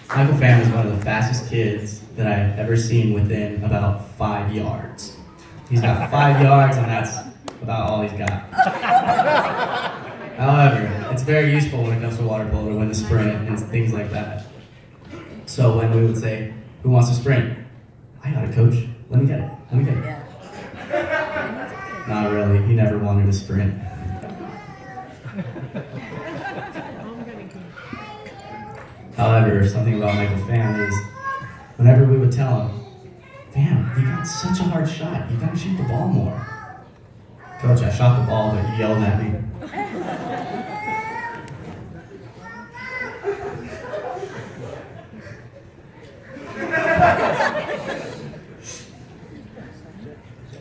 Michael Pham is one of the fastest kids that I've ever seen within about 5 yards. He's got 5 yards, and that's about all he's got. However, it's very useful when it comes to water polo to win the sprint and things like that. So when we would say, who wants to sprint? I got it, coach. Let me get it. Let me get it. Not really. He never wanted to sprint. However, something about Michael Pham is whenever we would tell him, Pham, you got such a hard shot. You gotta shoot the ball more. Coach, I shot the ball, but you yelled at me.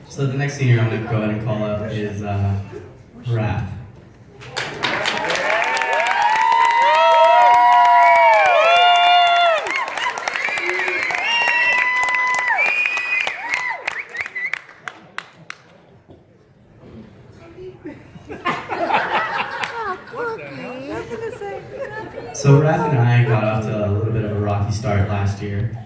So the next senior I'm going to go ahead and call up is Raph. So Raph and I got off to a little bit of a rocky start last year,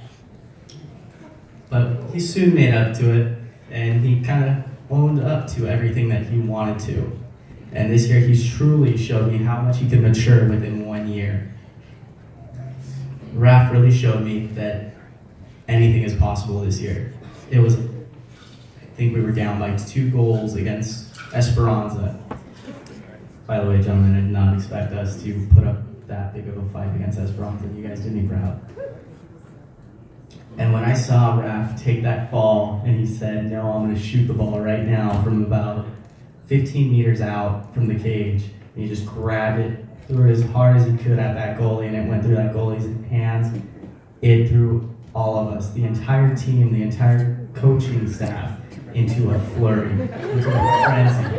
but he soon made up to it, and he kind of owned up to everything that he wanted to. And this year he's truly showed me how much he could mature within 1 year. Raph really showed me that anything is possible this year. I think we were down by 2 goals against Esperanza. By the way, gentlemen, I did not expect us to put up that big of a fight against Esperanza. You guys did me proud. And when I saw Raph take that ball and he said, no, I'm going to shoot the ball right now from about 15 meters out from the cage, and he just grabbed it, threw it as hard as he could at that goalie, and it went through that goalie's hands. It threw all of us, the entire team, the entire coaching staff, into a flurry, into a frenzy.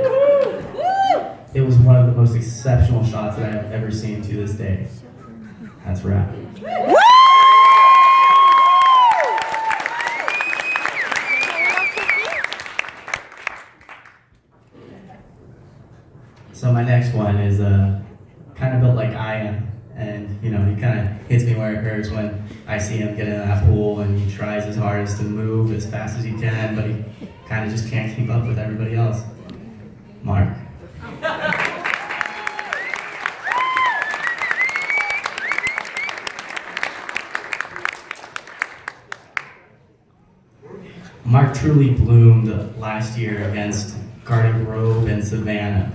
It was one of the most exceptional shots that I have ever seen to this day. That's Raph. So my next one is kind of built like I am, and he kind of hits me where it hurts when I see him get in that pool, and he tries his hardest to move as fast as he can, but he kind of just can't keep up with everybody else. Mark. Mark truly bloomed last year against Garden Grove and Savannah.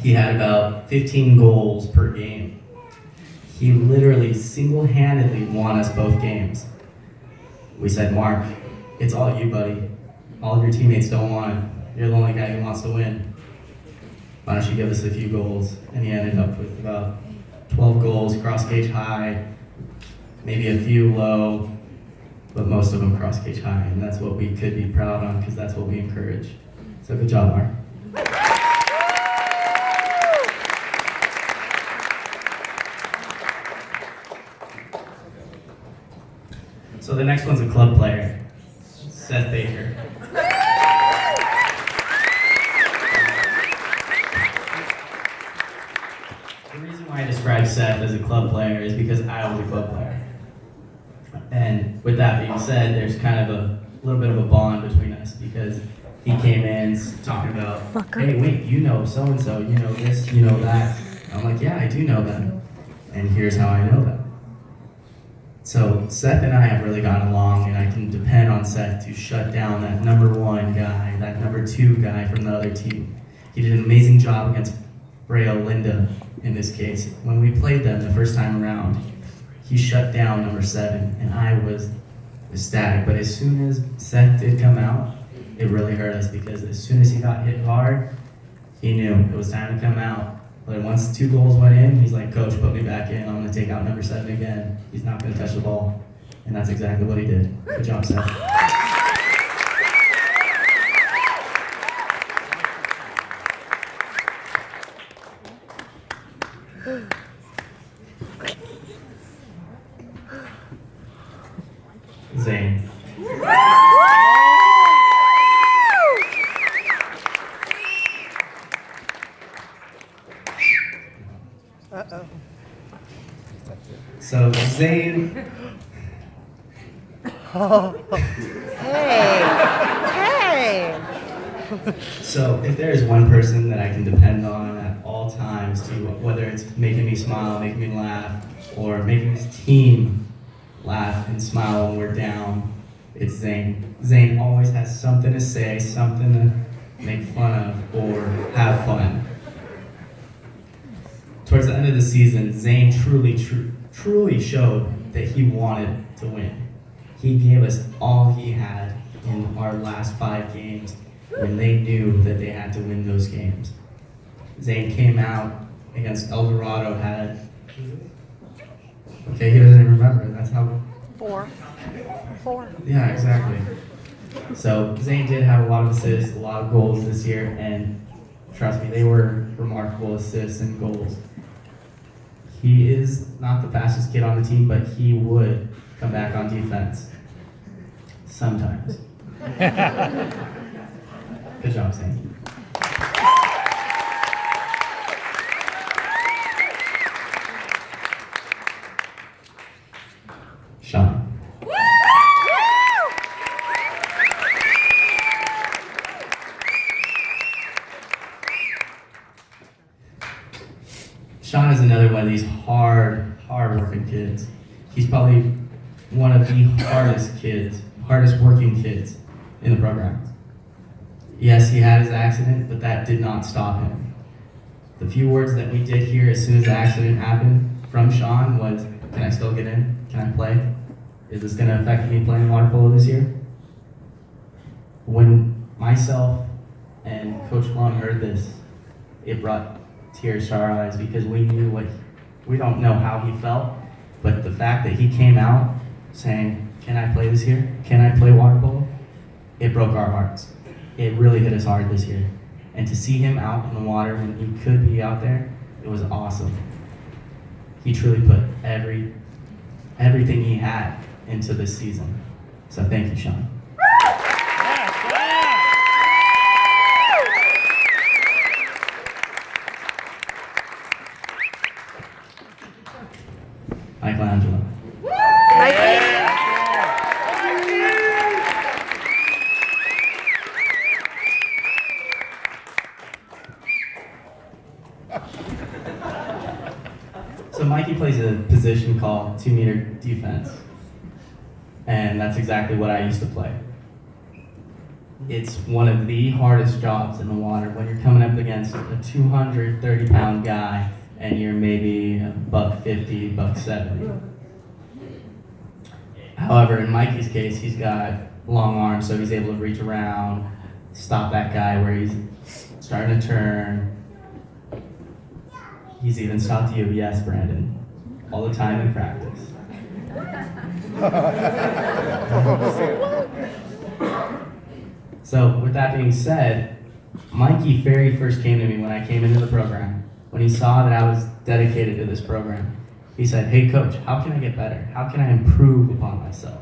He had about 15 goals per game. He literally single-handedly won us both games. We said, Mark, it's all you, buddy. All of your teammates don't want it. You're the only guy who wants to win. Why don't you give us a few goals? And he ended up with about 12 goals, cross-cage high, maybe a few low, but most of them cross-cage high. And that's what we could be proud on, because that's what we encourage. So good job, Mark. So the next one's a club player, Seth Baker. The reason why I describe Seth as a club player is because I was a club player. And with that being said, there's kind of a little bit of a bond between us, because he came in talking about, hey, wait, you know so-and-so, you know this, you know that. I'm like, yeah, I do know them. And here's how I know them. So Seth and I have really gotten along, and I can depend on Seth to shut down that number 1 guy, that number 2 guy from the other team. He did an amazing job against Brea Linda in this case. When we played them the first time around, he shut down number 7, and I was ecstatic. But as soon as Seth did come out, it really hurt us, because as soon as he got hit hard, he knew it was time to come out. But once 2 goals went in, he's like, Coach, put me back in. I'm going to take out number 7 again. He's not going to touch the ball. And that's exactly what he did. Good job, Seth. Zane. So Zane. Hey. So if there is one person that I can depend on at all times to, whether it's making me smile, making me laugh, or making his team laugh and smile when we're down, it's Zane. Zane always has something to say, something to make fun of, or have fun. Towards the end of the season, Zane truly showed that he wanted to win. He gave us all he had in our last 5 games when they knew that they had to win those games. Zane came out against El Dorado, okay, he doesn't even remember, that's how... 4. Yeah, exactly. So Zane did have a lot of assists, a lot of goals this year, and trust me, they were remarkable assists and goals. He is not the fastest kid on the team, but he would come back on defense. Sometimes. Good job, Zane. Sean. Sean is another one of these hard-working kids. He's probably one of the hardest working kids in the program. Yes, he had his accident, but that did not stop him. The few words that we did hear as soon as the accident happened from Sean was, "Can I still get in? Can I play? Is this going to affect me playing water polo this year?" When myself and Coach Blum heard this, it brought tears to our eyes because we don't know how he felt, but the fact that he came out saying, "Can I play this year? Can I play water polo?" It broke our hearts. It really hit us hard this year. And to see him out in the water when he could be out there, it was awesome. He truly put everything he had into this season. So thank you, Sean. Michelangelo. So Mikey plays a position called 2-meter defense. And that's exactly what I used to play. It's one of the hardest jobs in the water when you're coming up against a 230-pound guy and you're maybe $150, $170. However, in Mikey's case, he's got long arms, so he's able to reach around, stop that guy where he's starting to turn. He's even stopped you, yes, Brandon, all the time in practice. So, with that being said, Mikey very first came to me when I came into the program. When he saw that I was dedicated to this program, he said, "Hey coach, how can I get better? How can I improve upon myself?"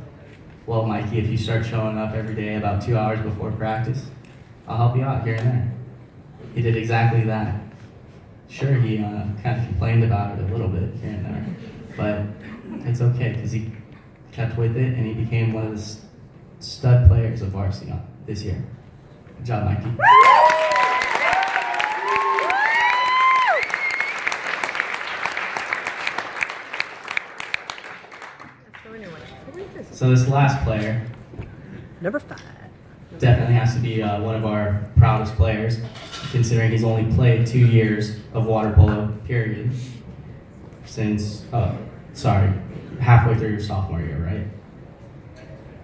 "Well, Mikey, if you start showing up every day about 2 hours before practice, I'll help you out here and there." He did exactly that. Sure, he kind of complained about it a little bit here and there, but it's okay because he kept with it and he became one of the stud players of varsity this year. Good job, Mikey. So this last player, Number 5. definitely has to be one of our proudest players, considering he's only played 2 years of water polo, period, since, halfway through your sophomore year, right?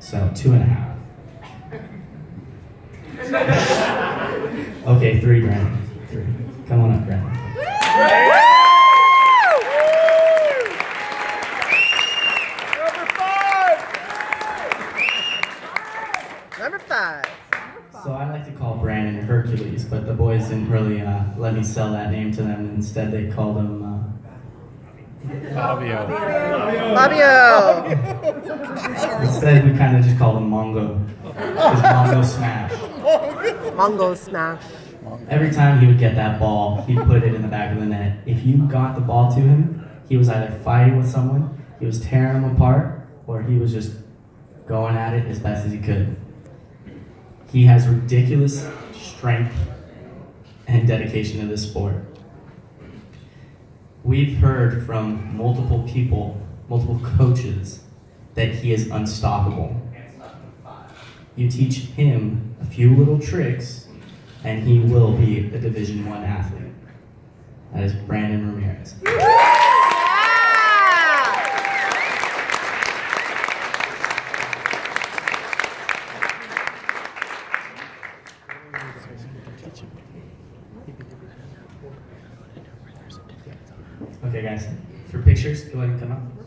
So 2.5. Okay, 3, Brandon. 3. Come on up, Brandon. Number 5. So I like to call Brandon Hercules, but the boys didn't really let me sell that name to them. Instead, they called him Fabio. Instead, we kind of just called him Mongo. Because Mongo Smash. Mongo smash. Every time he would get that ball, he'd put it in the back of the net. If you got the ball to him, he was either fighting with someone, he was tearing them apart, or he was just going at it as best as he could. He has ridiculous strength and dedication to this sport. We've heard from multiple people, multiple coaches, that he is unstoppable. You teach him a few little tricks, and he will be a Division I athlete. That is Brandon Ramirez. Okay, guys, for pictures, go ahead and come up.